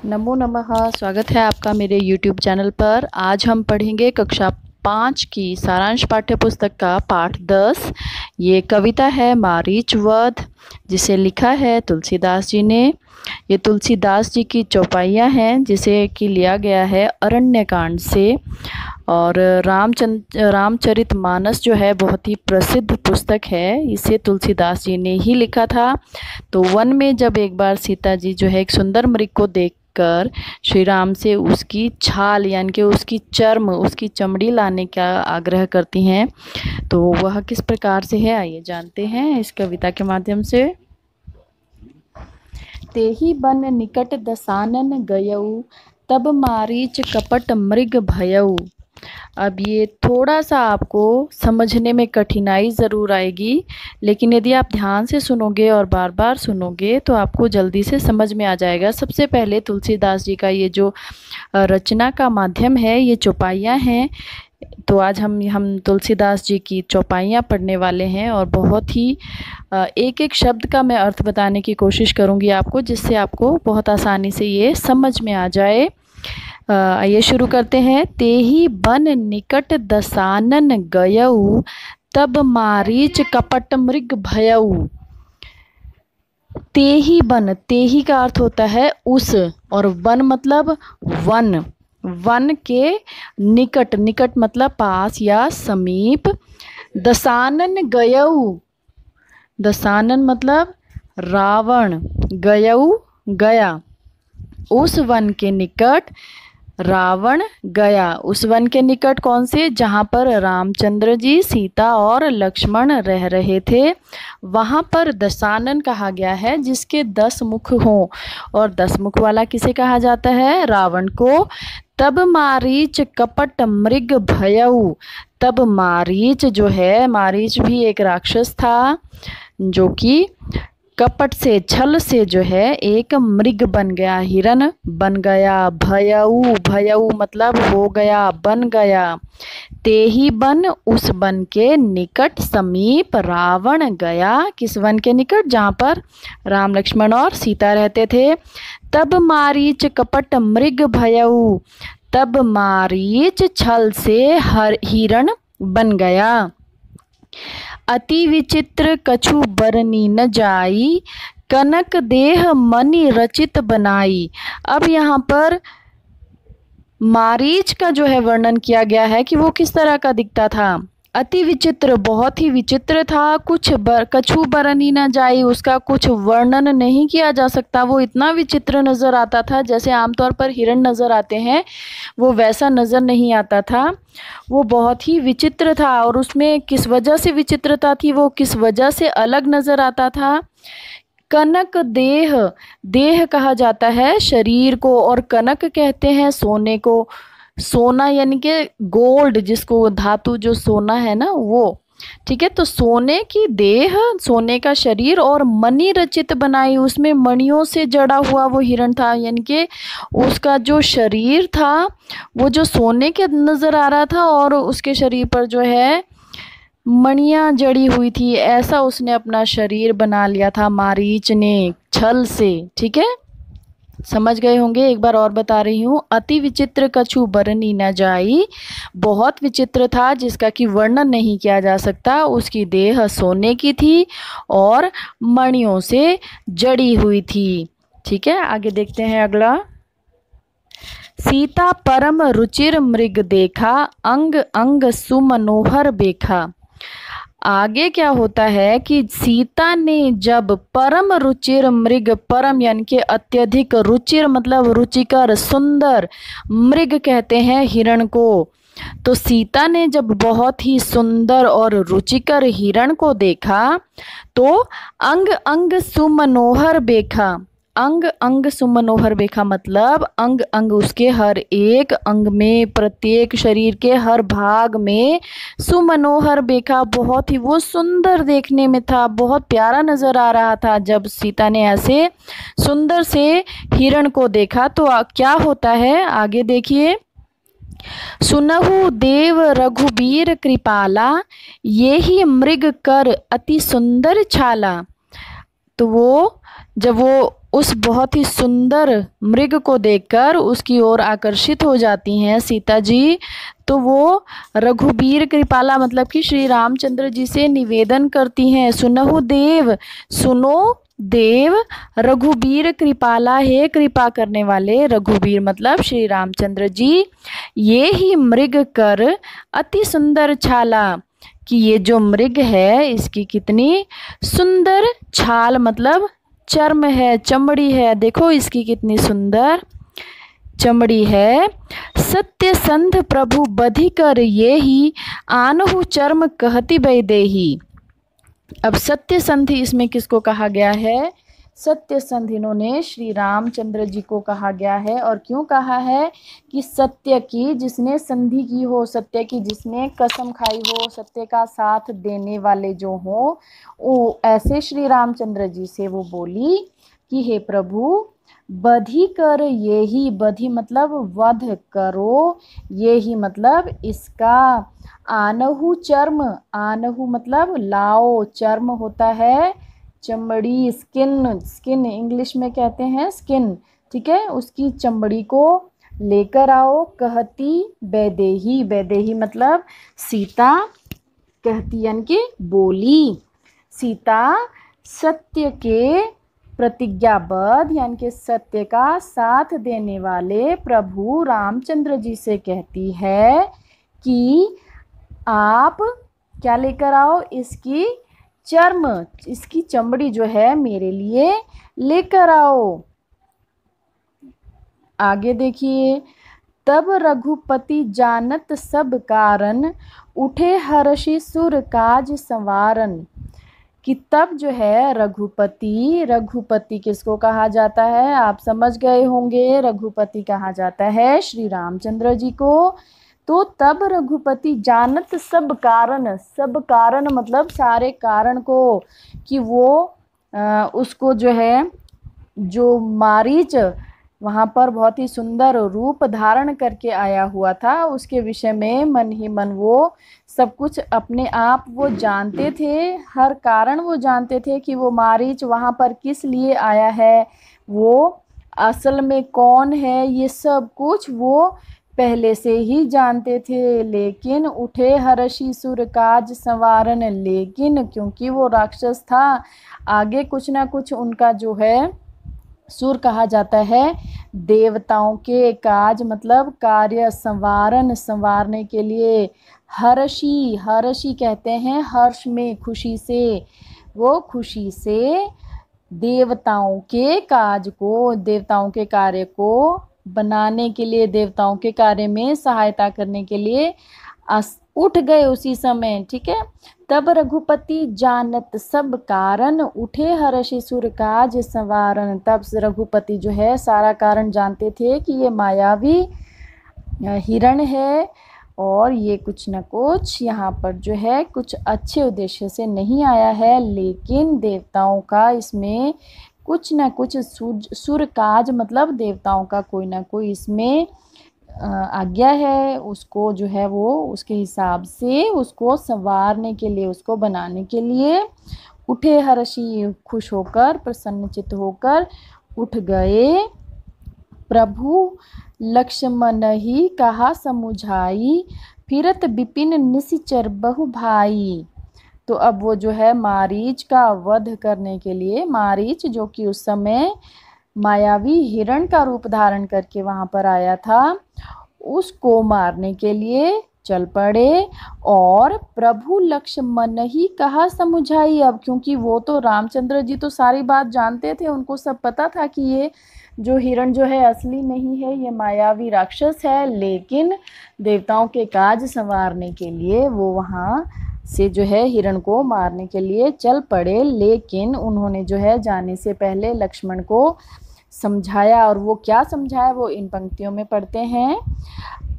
नमो नमः। स्वागत है आपका मेरे YouTube चैनल पर। आज हम पढ़ेंगे कक्षा 5 की सारांश पाठ्य पुस्तक का पाठ 10। ये कविता है मारीच वध, जिसे लिखा है तुलसीदास जी ने। ये तुलसीदास जी की चौपाइयाँ हैं, जिसे कि लिया गया है अरण्यकांड से। और रामचरितमानस जो है बहुत ही प्रसिद्ध पुस्तक है, इसे तुलसीदास जी ने ही लिखा था। तो वन में जब एक बार सीता जी जो है एक सुंदर मृग को देखकर श्री राम से उसकी छाल यानी कि उसकी चर्म, उसकी चमड़ी लाने का आग्रह करती हैं, तो वह किस प्रकार से है आइए जानते हैं इस कविता के माध्यम से। तेहि बन निकट दसानन गयऊ, तब मारीच कपट मृग भयऊ। अब ये थोड़ा सा आपको समझने में कठिनाई ज़रूर आएगी, लेकिन यदि आप ध्यान से सुनोगे और बार बार सुनोगे तो आपको जल्दी से समझ में आ जाएगा। सबसे पहले तुलसीदास जी का ये जो रचना का माध्यम है, ये चौपाइयाँ हैं। तो आज हम तुलसीदास जी की चौपाइयाँ पढ़ने वाले हैं और बहुत ही एक एक शब्द का मैं अर्थ बताने की कोशिश करूँगी आपको, जिससे आपको बहुत आसानी से ये समझ में आ जाए। आइए शुरू करते हैं। तेहि बन निकट दसानन गयऊ, तब मारीच कपट मृग भयऊ। तेहि बन, तेहि का अर्थ होता है उस, और वन मतलब वन। वन के निकट, निकट मतलब पास या समीप। दसानन गयऊ, दसानन मतलब रावण, गयऊ गया। उस वन के निकट रावण गया। उस वन के निकट कौन से? जहाँ पर रामचंद्र जी, सीता और लक्ष्मण रह रहे थे, वहाँ पर दसानन कहा गया है, जिसके 10 मुख हों। और 10 मुख वाला किसे कहा जाता है? रावण को। तब मारीच कपट मृग भयऊ। तब मारीच जो है, मारीच भी एक राक्षस था, जो कि कपट से, छल से जो है एक मृग बन गया, हिरन बन गया। भयऊ, भयऊ मतलब हो गया, बन गया। तेहि बन, उस वन के निकट, समीप रावण गया। किस वन के निकट? जहाँ पर राम, लक्ष्मण और सीता रहते थे। तब मारीच कपट मृग भयऊ, तब मारीच छल से हिरण बन गया। अति विचित्र कछु बरनी न जाई, कनक देह मणि रचित बनाई। अब यहाँ पर मारीच का जो है वर्णन किया गया है कि वो किस तरह का दिखता था। अति विचित्र, बहुत ही विचित्र था। कछु बरनी न जाई, उसका कुछ वर्णन नहीं किया जा सकता। वो इतना विचित्र नज़र आता था, जैसे आमतौर पर हिरण नज़र आते हैं, वो वैसा नज़र नहीं आता था। वो बहुत ही विचित्र था, और उसमें किस वजह से विचित्रता थी, वो किस वजह से अलग नज़र आता था। कनक देह, देह कहा जाता है शरीर को, और कनक कहते हैं सोने को। सोना यानी कि गोल्ड, जिसको धातु जो सोना है ना, वो ठीक है। तो सोने की देह, सोने का शरीर, और मणि रचित बनाई, उसमें मणियों से जड़ा हुआ वो हिरण था। यानी कि उसका जो शरीर था वो जो सोने के नज़र आ रहा था, और उसके शरीर पर जो है मणियाँ जड़ी हुई थी। ऐसा उसने अपना शरीर बना लिया था मारीच ने, छल से। ठीक है, समझ गए होंगे। एक बार और बता रही हूँ। अति विचित्र कछु बरनी न जाई, बहुत विचित्र था, जिसका कि वर्णन नहीं किया जा सकता। उसकी देह सोने की थी और मणियों से जड़ी हुई थी। ठीक है, आगे देखते हैं अगला। सीता परम रुचिर मृग देखा, अंग अंग सुमनोहर बेखा। आगे क्या होता है कि सीता ने जब परम रुचिर मृग, परम यानी कि अत्यधिक, रुचिर मतलब रुचिकर, सुंदर, मृग कहते हैं हिरण को। तो सीता ने जब बहुत ही सुंदर और रुचिकर हिरण को देखा, तो अंग अंग सुमनोहर बेखा। अंग अंग सुमनोहर बेखा मतलब अंग अंग, उसके हर एक अंग में, प्रत्येक शरीर के हर भाग में सुमनोहर बेखा, बहुत ही वो सुंदर देखने में था, बहुत प्यारा नजर आ रहा था। जब सीता ने ऐसे सुंदर से हिरण को देखा, तो क्या होता है आगे देखिए। सुनहु देव रघुबीर कृपाला, ये ही मृग कर अति सुंदर छाला। तो वो जब वो उस बहुत ही सुंदर मृग को देखकर उसकी ओर आकर्षित हो जाती हैं सीता जी। तो वो रघुबीर कृपाला मतलब कि श्री रामचंद्र जी से निवेदन करती हैं, सुनहु देव, सुनो देव, रघुबीर कृपाला, हे कृपा करने वाले रघुबीर मतलब श्री रामचंद्र जी, ये ही मृग कर अति सुंदर छाला, कि ये जो मृग है इसकी कितनी सुंदर छाल मतलब चर्म है, चमड़ी है, देखो इसकी कितनी सुंदर चमड़ी है। सत्य संध प्रभु बधि कर ये ही, आनहु चर्म कहती बैदेही। अब सत्य संध इसमें किसको कहा गया है? सत्य संध इन्होंने श्री रामचंद्र जी को कहा गया है। और क्यों कहा है? कि सत्य की जिसने संधि की हो, सत्य की जिसने कसम खाई हो, सत्य का साथ देने वाले जो हो, वो ऐसे श्री रामचंद्र जी से वो बोली कि हे प्रभु, बधि कर ये ही, बधि मतलब वध करो, ये ही मतलब इसका, आनहु चर्म, आनहु मतलब लाओ, चर्म होता है चमड़ी, स्किन, स्किन इंग्लिश में कहते हैं स्किन, ठीक है, उसकी चमड़ी को लेकर आओ, कहती बैदेही, बैदेही मतलब सीता कहती यानी कि बोली, सीता सत्य के प्रतिज्ञाबद्ध यानी कि सत्य का साथ देने वाले प्रभु रामचंद्र जी से कहती है कि आप क्या लेकर आओ? इसकी चर्म, इसकी चमड़ी जो है मेरे लिए लेकर आओ। आगे देखिए, तब रघुपति जानत सब कारण, उठे हर्षि सुर काज संवारन। कि तब जो है रघुपति, रघुपति किसको कहा जाता है? आप समझ गए होंगे, रघुपति कहा जाता है श्री रामचंद्र जी को। तो तब रघुपति जानत सब कारण, सब कारण मतलब सारे कारण को, कि वो उसको जो है, जो मारीच वहाँ पर बहुत ही सुंदर रूप धारण करके आया हुआ था, उसके विषय में मन ही मन वो सब कुछ अपने आप वो जानते थे, हर कारण वो जानते थे कि वो मारीच वहाँ पर किस लिए आया है, वो असल में कौन है, ये सब कुछ वो पहले से ही जानते थे। लेकिन उठे हर्षि सुर काज संवारन, लेकिन क्योंकि वो राक्षस था, आगे कुछ ना कुछ उनका जो है, सुर कहा जाता है देवताओं के काज मतलब कार्य, संवारन संवारने के लिए, हर्षि, हर्षि कहते हैं हर्ष में, खुशी से, वो खुशी से देवताओं के काज को, देवताओं के कार्य को बनाने के लिए, देवताओं के कार्य में सहायता करने के लिए उठ गए उसी समय, ठीक है। तब रघुपति जानत सब कारण, उठे हर्षि सुर काज संवारन। तब रघुपति जो है सारा कारण जानते थे कि ये मायावी हिरण है और ये कुछ न कुछ यहाँ पर जो है कुछ अच्छे उद्देश्य से नहीं आया है, लेकिन देवताओं का इसमें कुछ न कुछ सुर काज मतलब देवताओं का कोई ना कोई इसमें आज्ञा है, उसको जो है वो उसके हिसाब से उसको संवारने के लिए, उसको बनाने के लिए उठे हर्षि, खुश होकर प्रसन्नचित्त होकर उठ गए। प्रभु लक्ष्मण ही कहा समुझाई, फिरत विपिन निशिचर बहु भाई। तो अब वो जो है मारीच का वध करने के लिए, मारीच जो कि उस समय मायावी हिरण का रूप धारण करके वहाँ पर आया था, उसको मारने के लिए चल पड़े। और प्रभु लक्ष्मण ही कहा समुझाई, अब क्योंकि वो तो रामचंद्र जी तो सारी बात जानते थे, उनको सब पता था कि ये जो हिरण जो है असली नहीं है, ये मायावी राक्षस है, लेकिन देवताओं के काज संवारने के लिए वो वहाँ से जो है हिरण को मारने के लिए चल पड़े। लेकिन उन्होंने जो है जाने से पहले लक्ष्मण को समझाया, और वो क्या समझाया वो इन पंक्तियों में पढ़ते हैं।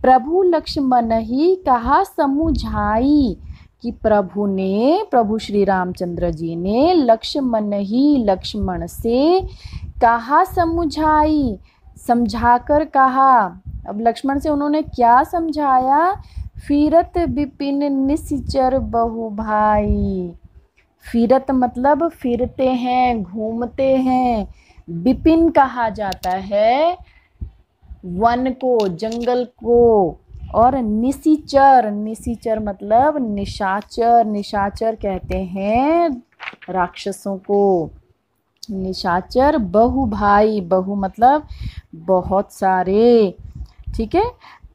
प्रभु लक्ष्मण ही कहा समुझाई, कि प्रभु ने, प्रभु श्री रामचंद्र जी ने लक्ष्मण ही, लक्ष्मण से कहा समुझाई, समझाकर कहा। अब लक्ष्मण से उन्होंने क्या समझाया? फिरत विपिन निशिचर बहु भाई। फिरत मतलब फिरते हैं, घूमते हैं, विपिन कहा जाता है वन को, जंगल को। और निशिचर, निशिचर मतलब निशाचर, निशाचर कहते हैं राक्षसों को। निशाचर बहुभाई, बहु मतलब बहुत सारे। ठीक है,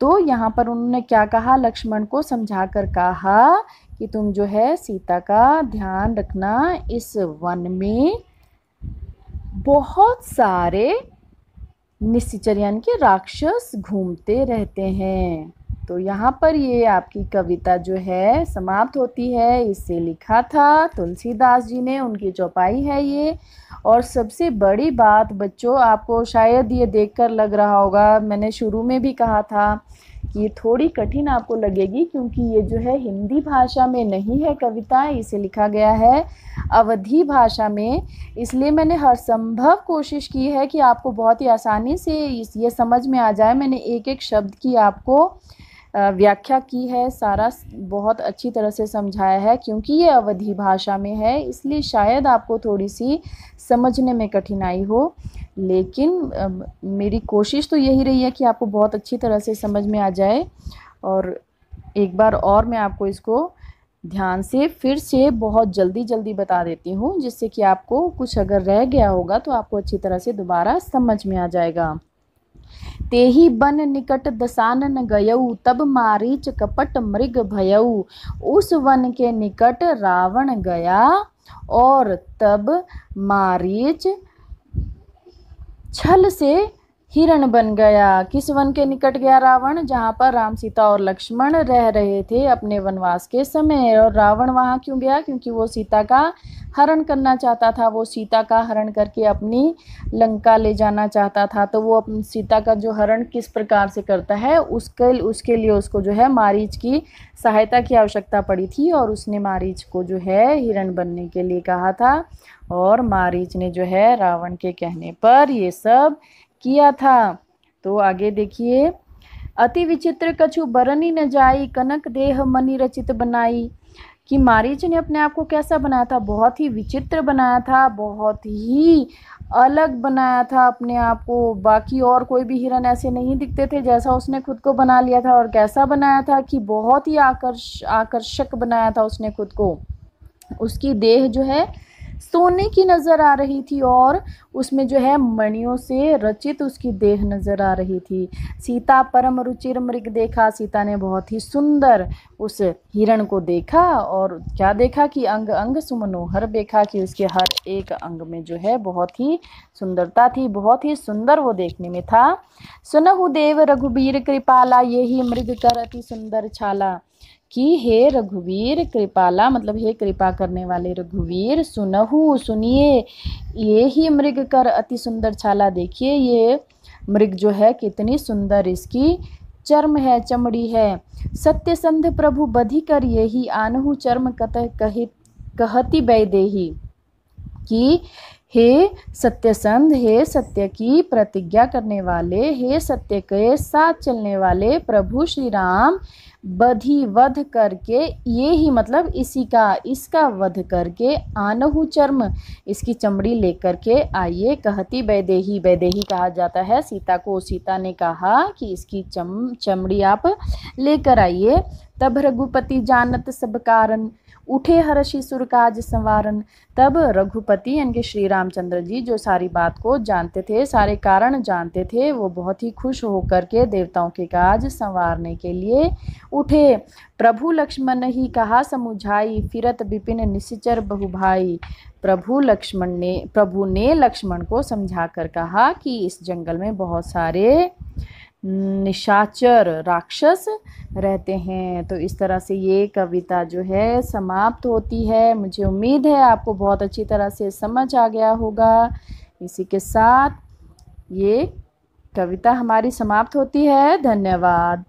तो यहाँ पर उन्होंने क्या कहा, लक्ष्मण को समझा कर कहा कि तुम जो है सीता का ध्यान रखना, इस वन में बहुत सारे निशाचर यानी कि राक्षस घूमते रहते हैं। तो यहाँ पर ये आपकी कविता जो है समाप्त होती है। इसे लिखा था तुलसीदास जी ने, उनकी चौपाई है ये। और सबसे बड़ी बात बच्चों, आपको शायद ये देखकर लग रहा होगा, मैंने शुरू में भी कहा था कि ये थोड़ी कठिन आपको लगेगी, क्योंकि ये जो है हिंदी भाषा में नहीं है कविता, इसे लिखा गया है अवधी भाषा में। इसलिए मैंने हर संभव कोशिश की है कि आपको बहुत ही आसानी से ये समझ में आ जाए। मैंने एक एक शब्द की आपको व्याख्या की है, सारा बहुत अच्छी तरह से समझाया है। क्योंकि ये अवधी भाषा में है इसलिए शायद आपको थोड़ी सी समझने में कठिनाई हो, लेकिन मेरी कोशिश तो यही रही है कि आपको बहुत अच्छी तरह से समझ में आ जाए। और एक बार और मैं आपको इसको ध्यान से फिर से बहुत जल्दी जल्दी बता देती हूँ, जिससे कि आपको कुछ अगर रह गया होगा तो आपको अच्छी तरह से दोबारा समझ में आ जाएगा। तेहि बन निकट दसानन गयऊ, तब मारीच कपट मृग भयऊ। उस वन के निकट रावण गया, और तब मारीच छल से हिरण बन गया। किस वन के निकट गया रावण? जहाँ पर राम, सीता और लक्ष्मण रह रहे थे अपने वनवास के समय। और रावण वहाँ क्यों गया? क्योंकि वो सीता का हरण करना चाहता था। वो सीता का हरण करके अपनी लंका ले जाना चाहता था। तो वो अपनी सीता का जो हरण किस प्रकार से करता है, उसके लिए उसको जो है मारीच की सहायता की आवश्यकता पड़ी थी। और उसने मारीच को जो है हिरण बनने के लिए कहा था। और मारीच ने जो है रावण के कहने पर ये सब किया था। तो आगे देखिए, अति विचित्र कछु बरनी न जाई, कनक देह मणि रचित बनाई। कि मारीच ने अपने आप को कैसा बनाया था? बहुत ही विचित्र बनाया था, बहुत ही अलग बनाया था अपने आप को। बाकी और कोई भी हिरन ऐसे नहीं दिखते थे जैसा उसने खुद को बना लिया था। और कैसा बनाया था कि बहुत ही आकर्षक बनाया था उसने खुद को। उसकी देह जो है सोने की नज़र आ रही थी, और उसमें जो है मणियों से रचित उसकी देह नज़र आ रही थी। सीता परम रुचिर मृग देखा, सीता ने बहुत ही सुंदर उस हिरण को देखा। और क्या देखा कि अंग अंग सुमनोहर देखा, कि उसके हर एक अंग में जो है बहुत ही सुंदरता थी, बहुत ही सुंदर वो देखने में था। सुनहु देव रघुबीर कृपाला, ये ही मृग कर अति सुंदर छाला। कि हे रघुवीर कृपाला मतलब हे कृपा करने वाले रघुवीर, सुनहु सुनिए, ये ही मृग कर अति सुंदर छाला। देखिए ये मृग जो है कितनी सुंदर इसकी चर्म है, चमड़ी है। सत्यसंध प्रभु बधि कर, ये ही आनहु चर्म कहती बैदेही। कि हे सत्यसंध, हे सत्य की प्रतिज्ञा करने वाले, हे सत्य के साथ चलने वाले प्रभु श्री राम बधि वध करके, ये ही मतलब इसी का, इसका वध करके, आनहु चर्म इसकी चमड़ी लेकर के आइए। कहती बैदेही, बैदेही कहा जाता है सीता को। सीता ने कहा कि इसकी चमड़ी आप लेकर आइए। तब रघुपति जानत सब कारण, उठे हर्षि सुर काज संवारन। तब रघुपति यानी कि श्री रामचंद्र जी जो सारी बात को जानते थे, सारे कारण जानते थे, वो बहुत ही खुश होकर के देवताओं के काज संवारने के लिए उठे। प्रभु लक्ष्मण ही कहा समुझाई, फिरत विपिन निशिचर बहुभाई। प्रभु ने लक्ष्मण को समझा कर कहा कि इस जंगल में बहुत सारे निशाचर राक्षस रहते हैं। तो इस तरह से ये कविता जो है समाप्त होती है। मुझे उम्मीद है आपको बहुत अच्छी तरह से समझ आ गया होगा। इसी के साथ ये कविता हमारी समाप्त होती है। धन्यवाद।